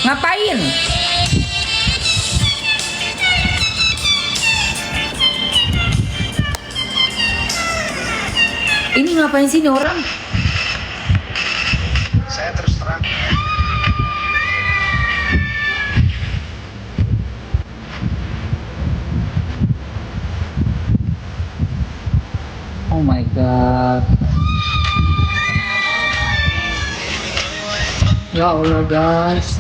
Ngapain? Ini ngapain sih nih orang? Saya terus terang. Oh my god. Ya Allah guys.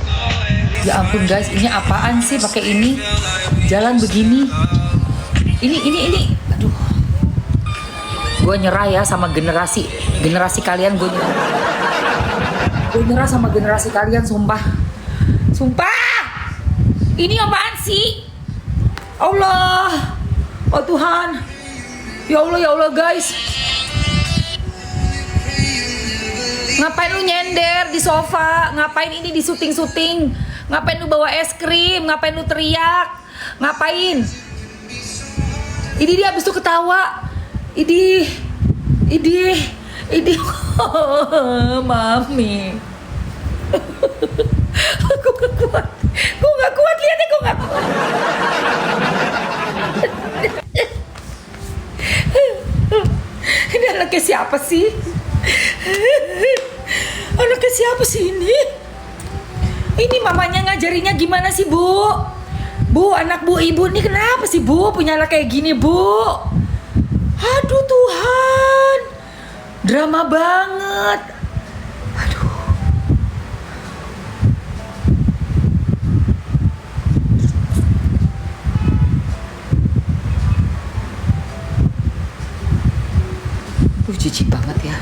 Ya ampun guys, ini apaan sih pakai ini? Jalan begini. Ini. Aduh. Gue nyerah ya sama generasi kalian, gue nyerah sama generasi kalian, sumpah. Ini apaan sih? Allah. Oh Tuhan. Ya Allah guys. Ngapain lu nyender di sofa? Ngapain ini di syuting? Ngapain lu bawa es krim? Ngapain lu teriak? Ngapain? Ini dia habis itu ketawa. Ini Mami. Aku gak kuat lihatnya, gue gak kuat. Ini anaknya siapa sih? Anaknya siapa sih ini? Ini mamanya ngajarinya gimana sih, Bu? Bu, anak Bu, ibu ini kenapa sih, Bu? Punya anak kayak gini, Bu? Aduh Tuhan, drama banget. Aduh. Jijik banget ya.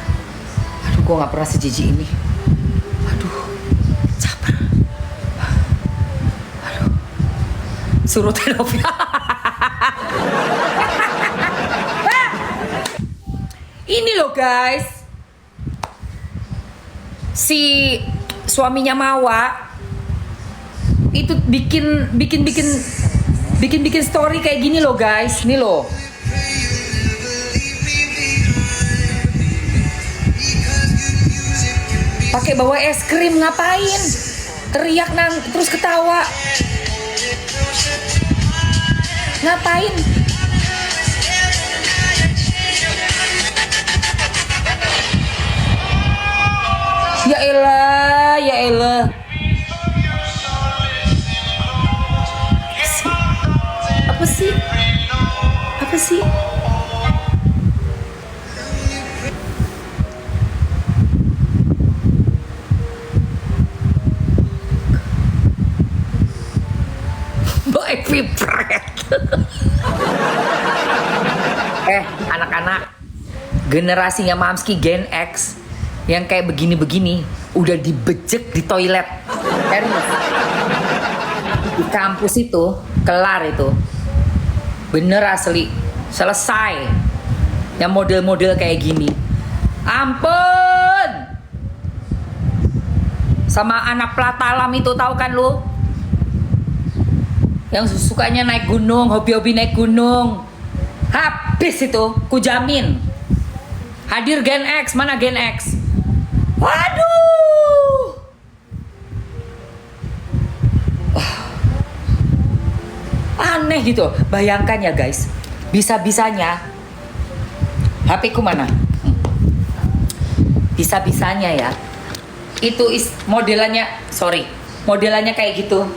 Aduh, gue gak pernah sejijik ini. Aduh, caper. Aduh, suruh terapi. Ini loh guys, si suaminya Mawa itu bikin story kayak gini loh guys. Nih loh. Pakai bawa es krim, ngapain? Teriak terus ketawa. Ngapain? Ya elah. Apa sih? Baik vibrat. Anak-anak generasinya Mamski Gen X yang kayak begini-begini udah dibejek di toilet. Serius. Di kampus itu kelar itu. Bener asli. Selesai. Yang model-model kayak gini. Ampun. Sama anak Platalam itu tahu kan lu? Yang sukanya naik gunung, hobi-hobi naik gunung. Habis itu, kujamin. Hadir Gen X, mana Gen X? Waduh. Aneh gitu. Bayangkan ya guys. Bisa-bisanya HP ku mana? Bisa-bisanya ya. Itu modelannya kayak gitu.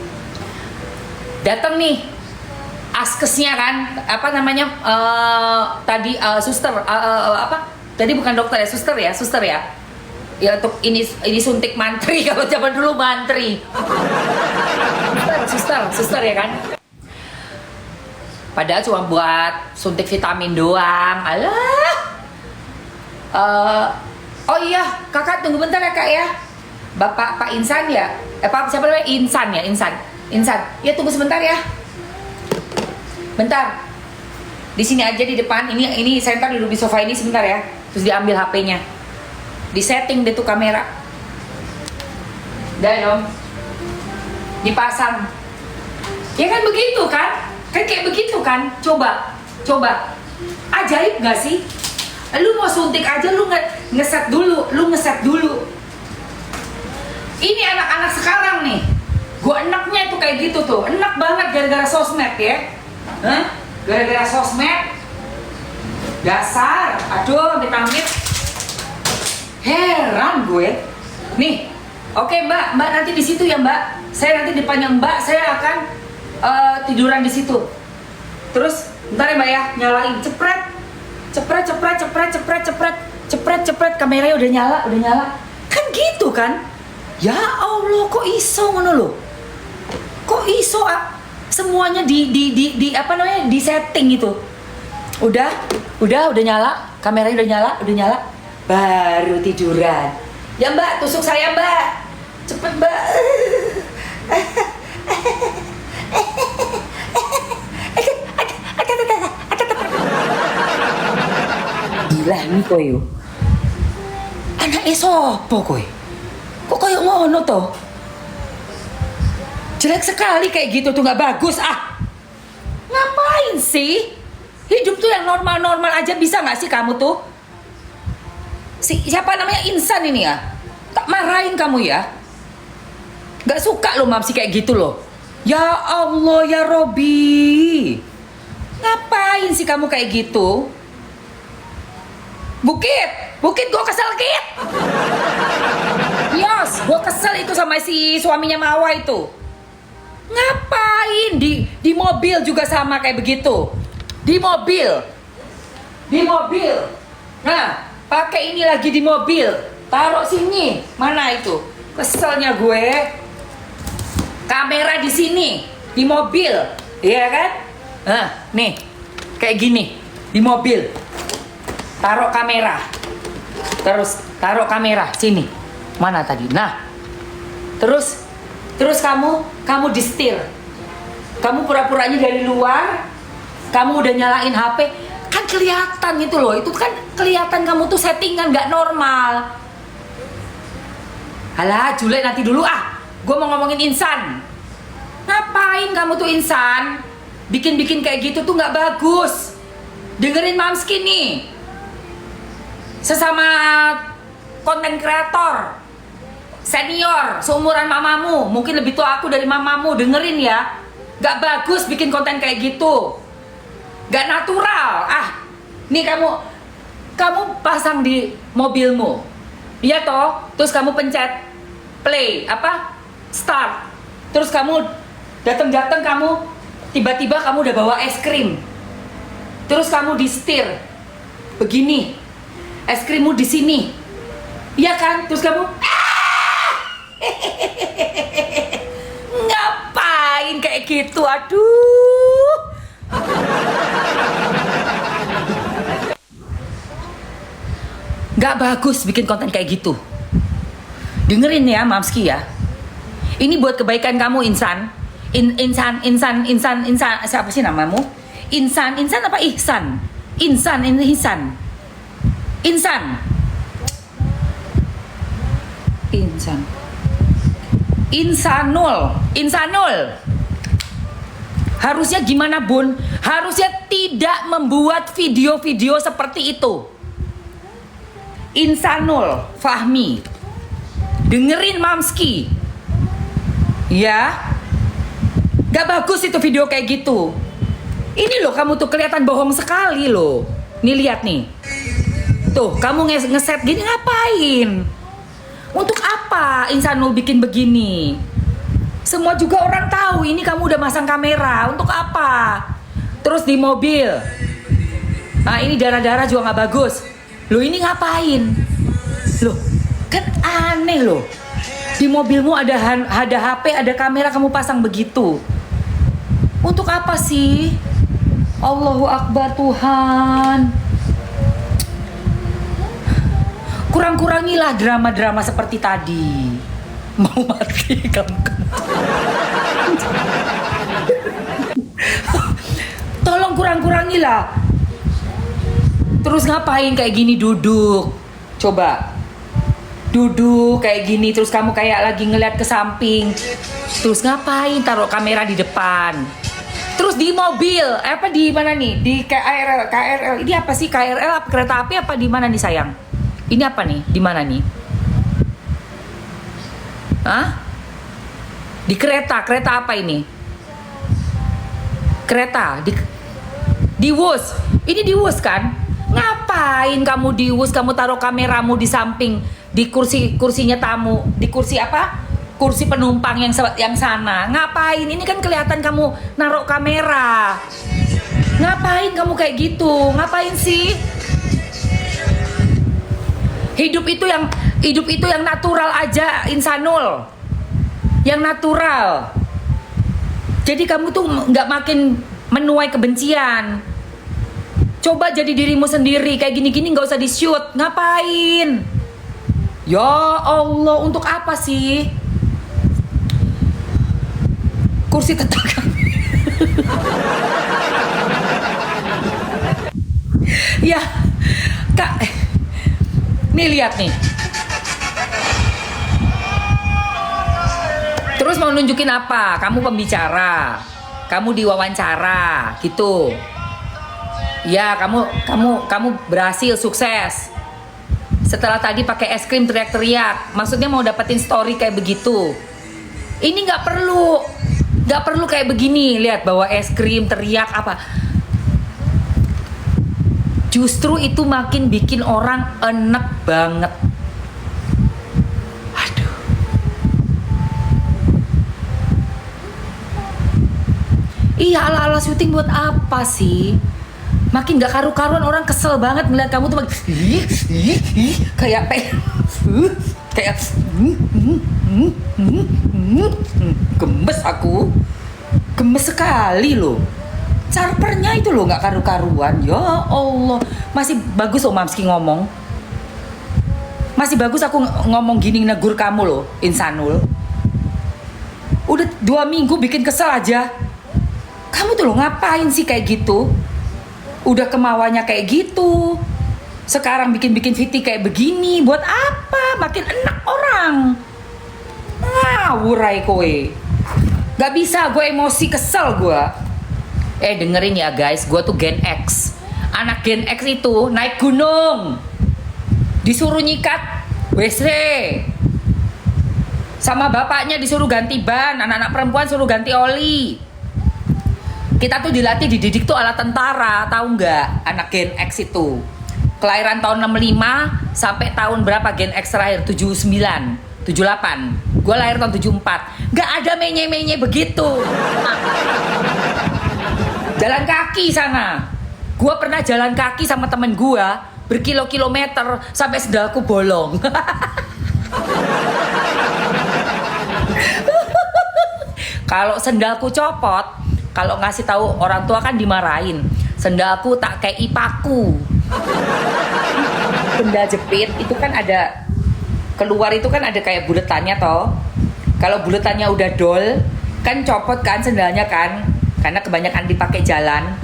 Datang nih askesnya kan, apa namanya tadi suster, apa tadi bukan dokter ya, suster ya ya untuk ini suntik mantri. Kalau zaman dulu mantri. suster ya kan, padahal cuma buat suntik vitamin doang. Alah. Oh iya kakak, tunggu bentar ya kak ya. Pak Insan ya, Pak siapa namanya? Insan, ya tunggu sebentar ya. Bentar. Di sini aja di depan. Ini saya ntar duduk di sofa ini sebentar ya. Terus diambil HP-nya. Disetting deh tuh kamera. Dah dong. Dipasang. Ya kan begitu kan? Kan kayak begitu kan? Coba. Ajaib gak sih? Lu mau suntik aja lu ngeset dulu. Ini anak-anak sekarang nih. Gue enaknya itu kayak gitu tuh, enak banget gara-gara sosmed ya. Hah? Gara-gara sosmed. Dasar, aduh amit-amit. Heran gue. Nih, oke Mbak nanti di situ ya Mbak. Saya nanti depannya Mbak, saya akan tiduran di situ. Terus, bentar ya Mbak ya, nyalain, cepret, kameranya udah nyala. Kan gitu kan? Ya Allah, kok iso ngono loh? Kok iso semuanya di apa namanya, di setting itu? Udah nyala, kameranya udah nyala, baru tiduran. Ya Mbak, tusuk saya Mbak, cepet Mbak. Gila nih kowe. Anake sopo kowe? Kok koyo ngono toh? Jelek sekali kayak gitu tuh, nggak bagus Ngapain sih? Hidup tuh yang normal-normal aja bisa nggak sih kamu tuh? Siapa namanya Insan ini ya? Tak marahin kamu ya? Nggak suka loh Mamsi kayak gitu loh. Ya Allah ya Robi. Ngapain sih kamu kayak gitu? Bukit gue kesel Kit. Yos, gue kesel itu sama si suaminya Mawa itu. Ngapain di mobil juga sama kayak begitu? Di mobil. Nah, pakai ini lagi di mobil. Taruh sini. Mana itu? Keselnya gue. Kamera di sini, di mobil. Iya kan? Nah, nih. Kayak gini, di mobil. Taruh kamera. Terus taruh kamera sini. Mana tadi? Nah. Terus kamu di setir. Kamu pura-puranya dari luar. Kamu udah nyalain HP, kan kelihatan gitu loh. Itu kan kelihatan kamu tuh settingan gak normal. Alah, Julek nanti dulu gue mau ngomongin Insan. Ngapain kamu tuh Insan? Bikin-bikin kayak gitu tuh gak bagus. Dengerin Mamski nih. Sesama konten kreator senior, seumuran mamamu, mungkin lebih tua aku dari mamamu, dengerin ya. Gak bagus bikin konten kayak gitu. Gak natural. Nih kamu pasang di mobilmu. Iya toh? Terus kamu pencet play, start. Terus kamu datang kamu tiba-tiba kamu udah bawa es krim. Terus kamu di setir. Begini. Es krimmu di sini. Iya kan? Terus kamu ngapain kayak gitu? Aduh. Gak bagus bikin konten kayak gitu. Dengerin ya Mamski ya. Ini buat kebaikan kamu Insan. Insan siapa sih namamu? Insan apa Ihsan? Insan. Insanul. Harusnya gimana Bun? Harusnya tidak membuat video-video seperti itu. Insanul Fahmi, dengerin Mamski. Ya, gak bagus itu video kayak gitu. Ini loh kamu tuh kelihatan bohong sekali loh. Nih lihat nih. Tuh kamu ngeset gini ngapain? Untuk apa Insanul bikin begini? Semua juga orang tahu ini kamu udah masang kamera. Untuk apa? Terus di mobil. Nah ini darah-darah juga gak bagus. Loh ini ngapain? Loh kan aneh loh. Di mobilmu ada HP, ada kamera, kamu pasang begitu. Untuk apa sih? Allahu Akbar Tuhan. Kurang-kurangilah drama-drama seperti tadi. Mau mati kamu. Tolong kurang-kurangilah. Terus ngapain kayak gini duduk? Coba. Duduk kayak gini terus kamu kayak lagi ngeliat ke samping. Terus ngapain taruh kamera di depan? Terus di mobil, di mana nih? Di KRL. Ini apa sih? KRL apa kereta api apa di mana nih sayang? Ini apa nih? Di mana nih? Hah? Di kereta apa ini? Kereta di Wus. Ini di Wus kan? Ngapain kamu di Wus? Kamu taruh kameramu di samping di kursinya tamu, di kursi apa? Kursi penumpang yang sana. Ngapain? Ini kan kelihatan kamu naruh kamera. Ngapain kamu kayak gitu? Ngapain sih? Hidup itu yang natural aja, Insanul. Yang natural. Jadi kamu tuh nggak makin menuai kebencian. Coba jadi dirimu sendiri. Kayak gini-gini nggak usah di-shoot. Ngapain? Ya Allah, untuk apa sih? Kursi tetangga. Ya, Kak. Nih lihat nih. Terus mau nunjukin apa? Kamu pembicara, kamu diwawancara, gitu. Ya, kamu berhasil, sukses. Setelah tadi pakai es krim teriak-teriak, maksudnya mau dapetin story kayak begitu. Ini nggak perlu kayak begini. Lihat bawa es krim teriak apa? Justru itu makin bikin orang enek banget. Iya, ala-ala syuting buat apa sih? Makin gak karu-karuan, orang kesel banget ngeliat kamu tuh kayak gemes aku. Gemes sekali loh. Charpernya itu loh gak karu-karuan. Ya Allah. Masih bagus loh Mamski ngomong. Masih bagus aku ngomong gini negur kamu loh, Insanul. Udah 2 minggu bikin kesel aja. Kamu tuh lo ngapain sih kayak gitu? Udah kemauannya kayak gitu. Sekarang bikin Viti kayak begini. Buat apa? Makin enak orang. Ngawurai kowe. Gak bisa, gue emosi, kesel gue. Dengerin ya guys, gue tuh Gen X. Anak Gen X itu naik gunung, disuruh nyikat WC. Sama bapaknya disuruh ganti ban. Anak-anak perempuan suruh ganti oli. Kita tuh dilatih, dididik tuh ala tentara, tahu nggak? Anak Gen X itu kelahiran tahun 65 sampai tahun berapa Gen X terakhir? 79, 78. Gue lahir tahun 74. Nggak ada menye-menye begitu. Jalan kaki sana. Gue pernah jalan kaki sama temen gue berkilo-kilometer sampai sendalku bolong. Kalau sendalku copot, kalau ngasih tahu orang tua kan dimarahin. Sendalku tak kayak ipaku. Sendal jepit itu kan ada keluar, itu kan ada kayak buletannya toh. Kalau buletannya udah dol, kan copot kan sendalnya kan, karena kebanyakan dipakai jalan.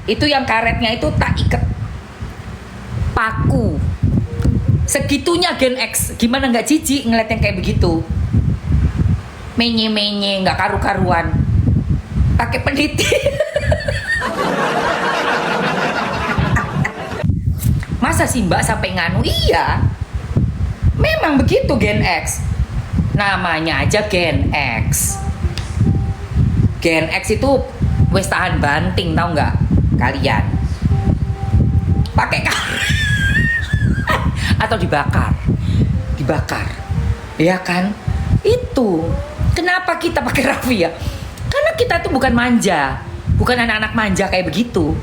Itu yang karetnya itu tak iket paku. Segitunya Gen X, gimana nggak jijik ngeliat yang kayak begitu? Menye-menye, nggak karu-karuan. Pakai peniti. Masa sih mbak sampai nganu? Iya, memang begitu Gen X. Namanya aja Gen X. Gen X itu wes tahan banting, tahu nggak kalian? Pakai atau dibakar, ya kan? Itu kenapa kita pakai raffia? Karena kita tuh bukan manja, bukan anak-anak manja kayak begitu.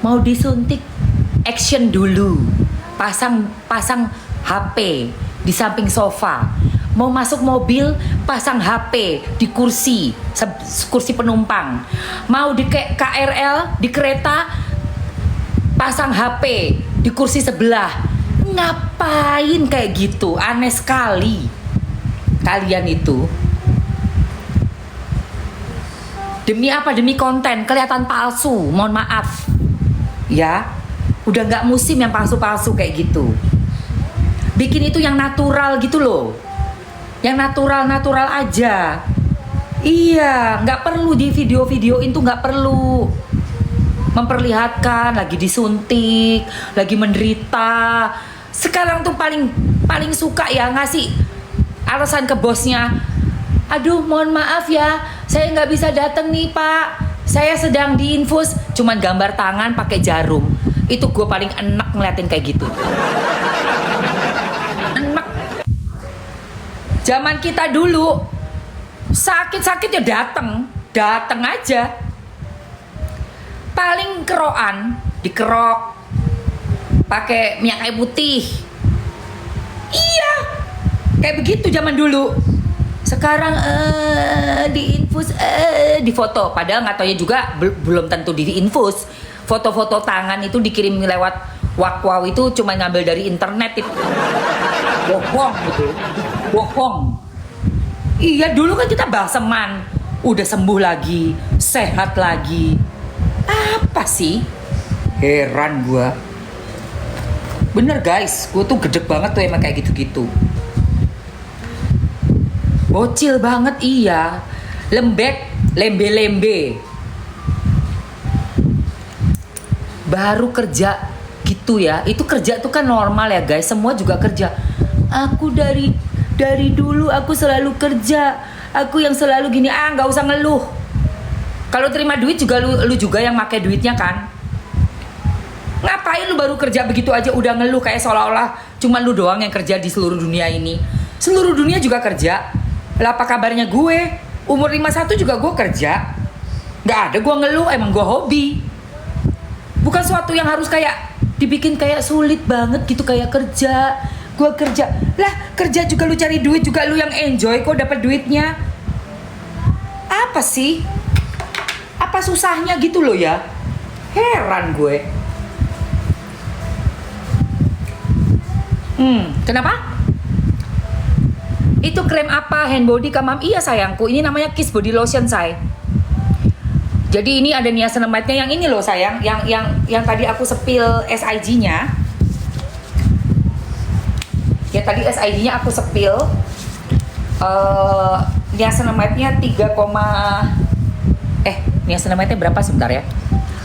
Mau disuntik, action dulu, pasang HP di samping sofa. Mau masuk mobil, pasang HP di kursi penumpang. Mau di KRL, di kereta, pasang HP di kursi sebelah. Ngapain kayak gitu? Aneh sekali kalian itu. Demi apa? Demi konten, kelihatan palsu. Mohon maaf ya, udah nggak musim yang palsu-palsu kayak gitu. Bikin itu yang natural gitu loh, yang natural aja. Iya, nggak perlu di video-videoin tuh, nggak perlu memperlihatkan lagi disuntik, lagi menderita. Sekarang tuh paling suka ya ngasih alasan ke bosnya. Aduh, mohon maaf ya, saya nggak bisa datang nih Pak. Saya sedang diinfus, cuman gambar tangan pakai jarum. Itu gue paling enak ngeliatin kayak gitu. Enak. Zaman kita dulu sakit-sakit ya dateng aja. Paling kerokan, dikerok, pakai minyak kayu putih. Iya, kayak begitu zaman dulu. Sekarang diinfus, difoto. Padahal nggak taunya juga belum tentu diinfus. Foto-foto tangan itu dikirim lewat Wakwau itu cuma ngambil dari internet itu. Bohong gitu. Bohong. Iya, dulu kan kita balseman. Udah sembuh lagi, sehat lagi. Apa sih? Heran gua. Bener guys, gua tuh gedek banget tuh emang kayak gitu-gitu. Bocil banget iya. Lembek, lembe-lembe. Baru kerja gitu ya. Itu kerja tuh kan normal ya guys. Semua juga kerja. Aku dari dulu aku selalu kerja. Aku yang selalu gini. Nggak usah ngeluh. Kalau terima duit juga lu juga yang pakai duitnya kan. Ngapain lu baru kerja begitu aja udah ngeluh kayak seolah-olah cuma lu doang yang kerja di seluruh dunia ini. Seluruh dunia juga kerja. Lah apa kabarnya gue? Umur 51 juga gue kerja. Gak ada gue ngeluh, emang gue hobi. Bukan suatu yang harus kayak dibikin kayak sulit banget gitu kayak kerja. Gue kerja. Lah kerja juga lu cari duit juga lu yang enjoy kok dapat duitnya. Apa sih? Apa susahnya gitu loh ya? Heran gue. Kenapa? Itu krem apa? Hand body kamam? Iya sayangku, ini namanya Kiss Body Lotion say. Jadi ini ada niacinamide-nya yang ini loh sayang, yang tadi aku sepil SIG-nya. Ya tadi SIG-nya aku sepil. Niacinamide-nya 3, niacinamide-nya berapa sebentar ya?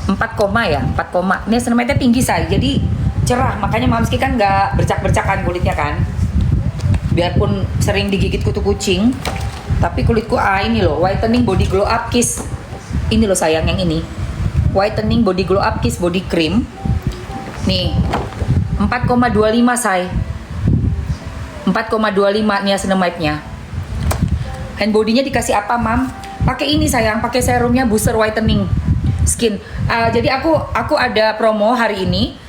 4, ya, 4. Niacinamide-nya tinggi say. Jadi cerah, makanya Mamski kan nggak bercak-bercakan kulitnya kan. Biarpun sering digigit kutu kucing, tapi kulitku ini loh, whitening body glow up kiss. Ini loh sayang yang ini. Whitening body glow up kiss body cream. Nih. 4,25 say. 4,25 niacinamide-nya. Hand body-nya dikasih apa, Mam? Pakai ini sayang, pakai serumnya booster whitening skin. Jadi aku ada promo hari ini.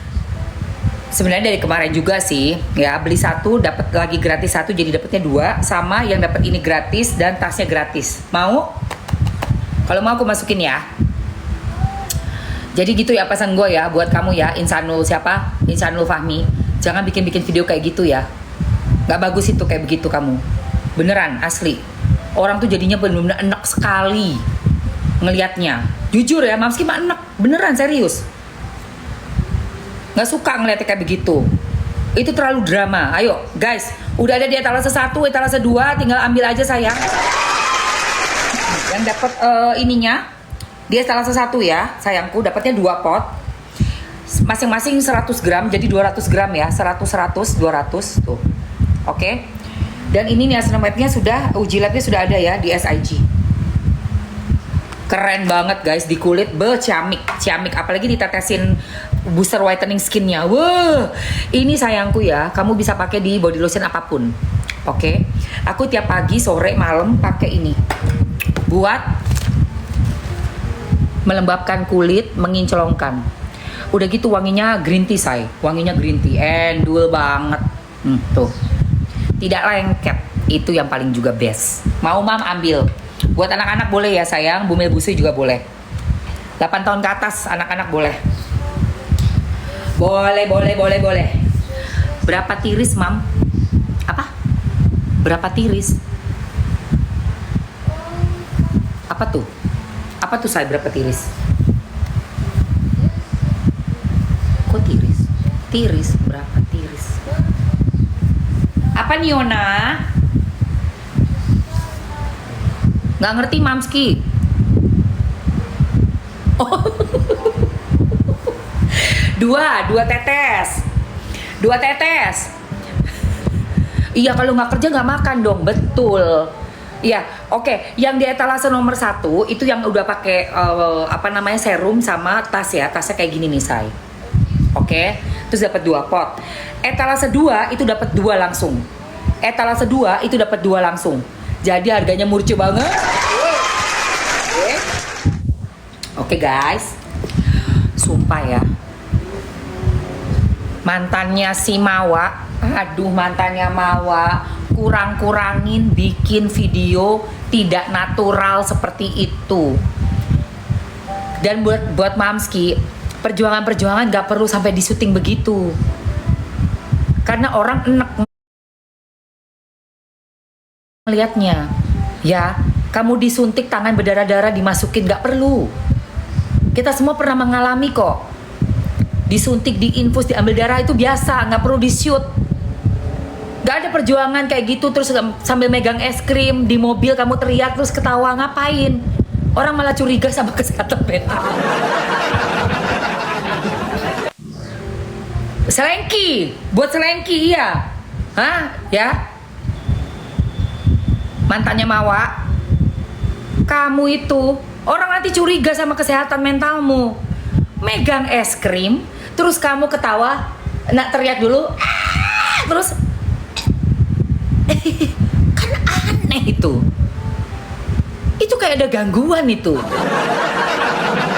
Sebenarnya dari kemarin juga sih, ya beli 1 dapat lagi gratis 1 jadi dapatnya 2 sama yang dapat ini gratis dan tasnya gratis. Mau? Kalau mau aku masukin ya. Jadi gitu ya pesan gue ya buat kamu ya Insanul siapa? Insanul Fahmi. Jangan bikin-bikin video kayak gitu ya. Gak bagus itu kayak begitu kamu. Beneran asli. Orang tuh jadinya bener-bener enak sekali ngelihatnya. Jujur ya, Mamski mah enak. Beneran serius. Nggak suka ngeliatnya kayak begitu. Itu terlalu drama. Ayo guys, udah ada di etalase 1, etalase 2, tinggal ambil aja sayang. Yang dapat ininya di etalase 1 ya sayangku, dapatnya 2 pot. Masing-masing 100 gram, jadi 200 gram ya. 100, 200 tuh. Oke. Dan ini niacinamide-nya sudah, uji labnya sudah ada ya di SIG. Keren banget guys di kulit, ciamik, apalagi ditetesin booster whitening skinnya. Wah, ini sayangku ya, kamu bisa pakai di body lotion apapun. Oke, aku tiap pagi, sore, malam pakai ini buat melembabkan kulit, mengincolongkan. Udah gitu wanginya green tea say, wanginya green tea, endul banget. Tuh, tidak lengket, itu yang paling juga best. Mau Mam ambil. Buat anak-anak boleh ya sayang, Bumil Busui juga boleh. 8 tahun ke atas anak-anak boleh. Boleh. Berapa tiris, Mam? Apa? Berapa tiris? Apa tuh? Apa tuh saya berapa tiris? Kok tiris? Tiris, berapa tiris? Apa nih Yona? Nggak ngerti Mamski. Oh. Dua tetes. Iya kalau nggak kerja nggak makan dong, betul. Iya, oke. Yang di etalase nomor 1 itu yang udah pakai serum sama tas ya. Tasnya kayak gini nih, say. Oke. Terus dapat 2 pot. Etalase 2 itu dapat 2 langsung. Etalase 2 itu dapat 2 langsung. Jadi harganya murce banget. Oke, guys. Sumpah ya. Mantannya si Mawa, mantannya Mawa kurang-kurangin bikin video tidak natural seperti itu. Dan buat Mamski, perjuangan gak perlu sampai disuting begitu, karena orang enek melihatnya. Ya, kamu disuntik tangan berdarah-darah dimasukin, gak perlu. Kita semua pernah mengalami kok. Disuntik, diinfus, diambil darah itu biasa, gak perlu di-shoot. Gak ada perjuangan kayak gitu terus sambil megang es krim di mobil kamu teriak terus ketawa, ngapain? Orang malah curiga sama kesehatan mental. Selengki, buat selengki iya. Hah? Ya? Mantannya Mawa. Kamu itu orang nanti curiga sama kesehatan mentalmu. Megang es krim, terus kamu ketawa, nak teriak dulu, terus kan aneh itu kayak ada gangguan itu.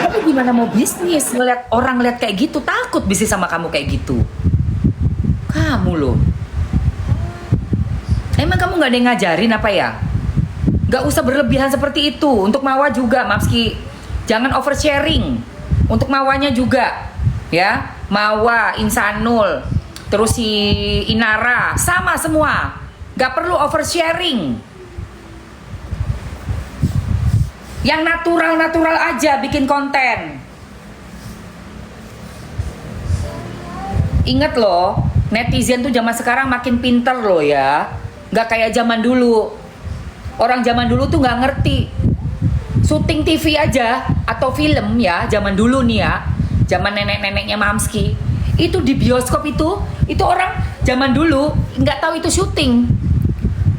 Tapi gimana mau bisnis ngeliat orang ngeliat kayak gitu, takut bisnis sama kamu kayak gitu. Kamu loh, emang kamu nggak ada yang ngajarin apa ya? Nggak usah berlebihan seperti itu. Untuk Mawa juga, Mamski, jangan oversharing. Untuk Mawanya juga, ya, Mawa, Insanul, terus si Inara, sama semua. Gak perlu oversharing. Yang natural-natural aja bikin konten. Ingat loh, netizen tuh zaman sekarang makin pinter loh ya. Gak kayak zaman dulu. Orang zaman dulu tuh gak ngerti. Syuting TV aja atau film ya, zaman dulu nih ya, zaman nenek-neneknya Mamski, itu di bioskop itu orang zaman dulu nggak tahu itu syuting.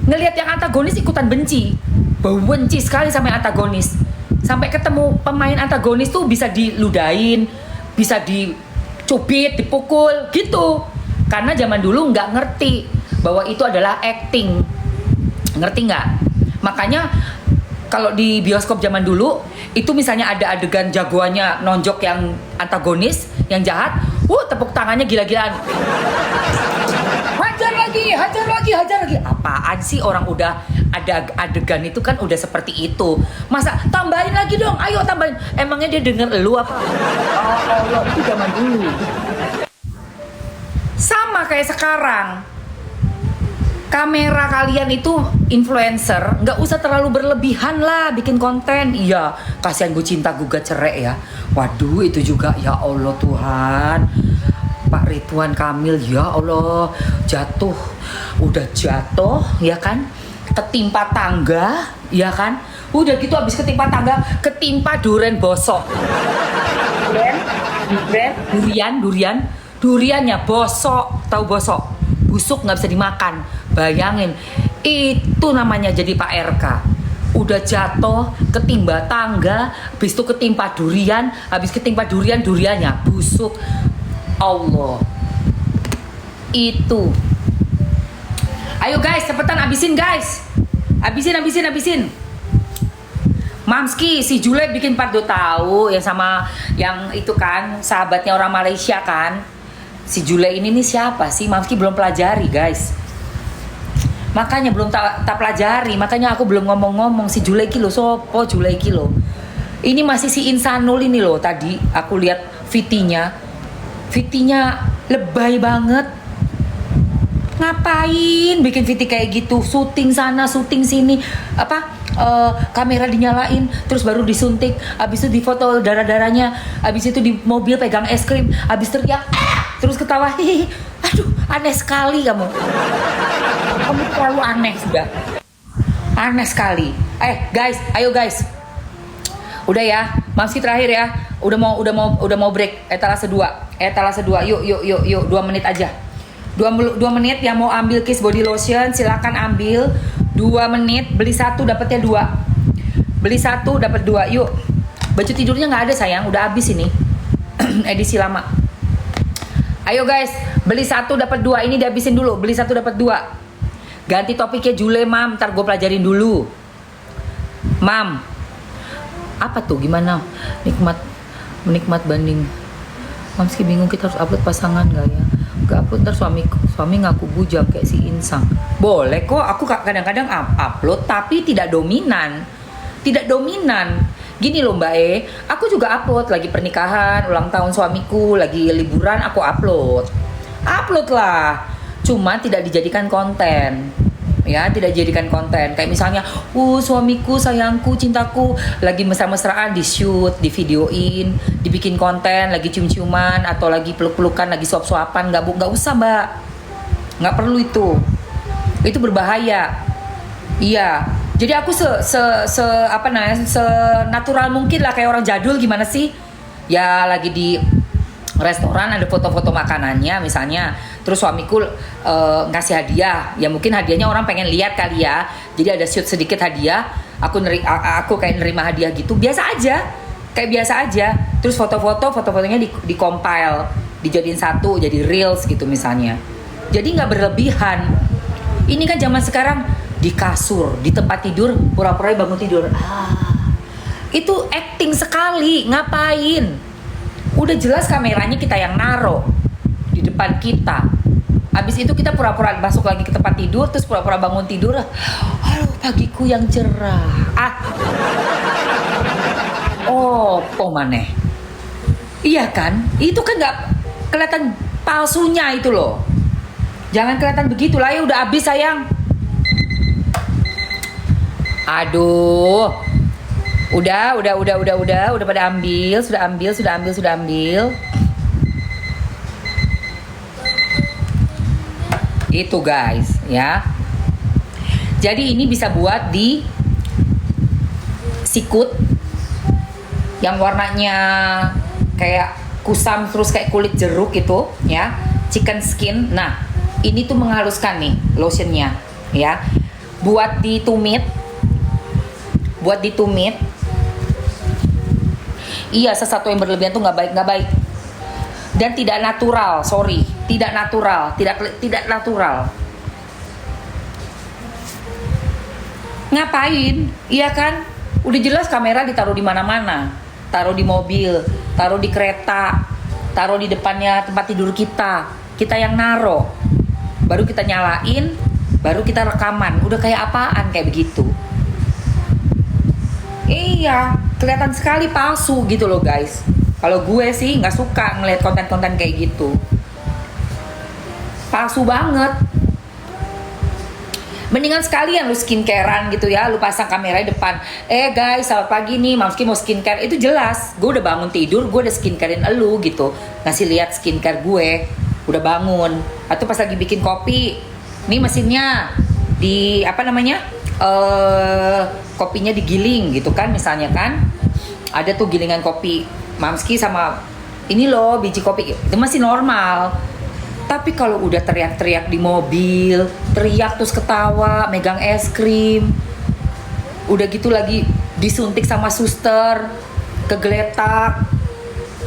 Ngelihat yang antagonis ikutan benci, benci sekali sama yang antagonis. Sampai ketemu pemain antagonis tuh bisa diludahin, bisa dicubit, dipukul gitu. Karena zaman dulu nggak ngerti bahwa itu adalah acting. Ngerti nggak? Makanya kalau di bioskop zaman dulu itu misalnya ada adegan jagoannya nonjok yang antagonis, yang jahat, tepuk tangannya gila-gilaan. Hajar lagi. Apaan sih, orang udah ada adegan itu kan udah seperti itu. Masa tambahin lagi dong, ayo tambahin. Emangnya dia denger lu apa? Oh, itu zaman dulu. Sama kayak sekarang. Kamera kalian itu influencer, nggak usah terlalu berlebihan lah bikin konten. Iya, kasihan gue cinta gugat cerai ya. Waduh, itu juga ya Allah Tuhan. Pak Ridwan Kamil, ya Allah, udah jatuh ya kan, ketimpa tangga ya kan, udah gitu habis ketimpa tangga, ketimpa duren bosok. Duriannya bosok, tahu bosok, busuk nggak bisa dimakan. Bayangin, itu namanya jadi Pak RK. Udah jatuh, ketimpa tangga, habis itu ketimpa durian, habis ketimpa duriannya busuk. Allah, itu. Ayo guys, cepetan abisin guys. Abisin. Mamski, si Jule bikin part 2 tahu yang sama yang itu kan, sahabatnya orang Malaysia kan. Si Jule ini nih siapa sih? Mamski belum pelajari guys. Makanya belum tak pelajari, makanya aku belum ngomong-ngomong si Jule iki lho, sopo Jule iki lho. Ini masih si Insanul ini loh, tadi aku lihat VT-nya lebay banget. Ngapain bikin VT kayak gitu? Syuting sana, syuting sini, kamera dinyalain, terus baru disuntik, habis itu difoto darah-darahnya, habis itu di mobil pegang es krim, habis teriak, terus ketawa, hihi. Aduh, aneh sekali kamu. Kamu terlalu aneh sudah. Aneh sekali. Guys, ayo guys. Udah ya, masih terakhir ya. Udah mau break. Etalase 2. Yuk. 2 menit aja. 2 menit yang mau ambil Kiss Body Lotion silakan ambil. 2 menit, beli 1 dapatnya 2. Beli 1 dapat 2. Yuk. Baju tidurnya nggak ada sayang, udah habis ini. Edisi lama. Ayo guys, beli 1 dapat 2. Ini dihabisin dulu. Beli 1 dapat 2. Ganti topiknya Jule, Mam. Ntar gue pelajarin dulu. Mam. Apa tuh? Gimana? Menikmat banding. Mamski bingung kita harus upload pasangan gak ya? Gak upload ntar suami ngaku bujang kayak si Insang. Boleh kok, aku kadang-kadang upload tapi tidak dominan. Tidak dominan. Gini loh Mbak aku juga upload lagi pernikahan, ulang tahun suamiku, lagi liburan aku upload. Upload lah. Cuma tidak dijadikan konten. Ya, tidak dijadikan konten. Kayak misalnya, suamiku, sayangku, cintaku lagi mesra-mesraan di shoot, di videoin, dibikin konten, lagi cium-ciuman atau lagi peluk-pelukan, lagi suap-suapan, nggak usah Mbak, nggak perlu itu berbahaya. Iya, jadi aku se natural mungkin lah kayak orang jadul gimana sih? Ya lagi di restoran ada foto-foto makanannya misalnya, terus suamiku ngasih hadiah, ya mungkin hadiahnya orang pengen lihat kali ya, jadi ada shoot sedikit hadiah, aku kayak nerima hadiah gitu, biasa aja, kayak biasa aja, terus fotonya di compile, dijadiin satu, jadi reels gitu misalnya, jadi nggak berlebihan. Ini kan zaman sekarang di kasur, di tempat tidur, pura-pura bangun tidur, itu acting sekali, ngapain? Udah jelas kameranya kita yang naro di depan kita. Habis itu kita pura-pura masuk lagi ke tempat tidur, terus pura-pura bangun tidur. Aduh, pagiku yang cerah. Maneh. Iya kan? Itu kan nggak kelihatan palsunya itu loh. Jangan kelihatan begitu lah, ya udah habis sayang. Aduh. Udah pada ambil, sudah ambil. Itu guys, ya. Jadi ini bisa buat di sikut yang warnanya kayak kusam terus kayak kulit jeruk itu, ya. Chicken skin. Nah, ini tuh menghaluskan nih lotionnya, ya. Buat ditumit. Iya, sesuatu yang berlebihan tuh nggak baik dan tidak natural. Tidak natural. Ngapain? Iya kan? Udah jelas kamera ditaruh di mana-mana, taruh di mobil, taruh di kereta, taruh di depannya tempat tidur kita yang naro, baru kita nyalain, baru kita rekaman. Udah kayak apaan kayak begitu? Iya, kelihatan sekali palsu gitu loh guys. Kalau gue sih nggak suka ngeliat konten-konten kayak gitu. Palsu banget. Mendingan sekalian lu skincarean gitu ya, lu pasang kamera di depan. Guys, selamat pagi nih, Mamski mau skincare. Itu jelas, gue udah bangun tidur, gue udah skincarein elu gitu. Ngasih lihat skincare gue, udah bangun. Atau pas lagi bikin kopi, nih mesinnya di kopinya digiling gitu kan, misalnya kan ada tuh gilingan kopi Mamski sama ini loh biji kopi, itu masih normal. Tapi kalau udah teriak-teriak di mobil, teriak terus ketawa, megang es krim, udah gitu lagi disuntik sama suster, kegeletak,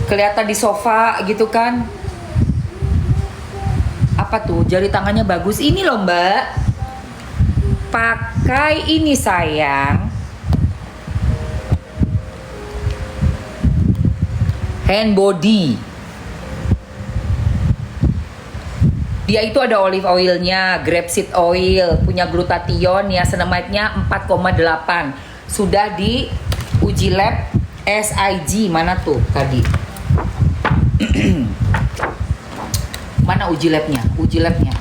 kelihatan di sofa gitu kan, apa tuh, jari tangannya bagus, ini loh Mbak, pakai ini sayang, hand body. Dia itu ada olive oilnya, grapeseed oil, punya glutathione ya, ceramide-nya 4,8. Sudah di uji lab SIG, mana tuh tadi? Mana uji labnya? Uji labnya.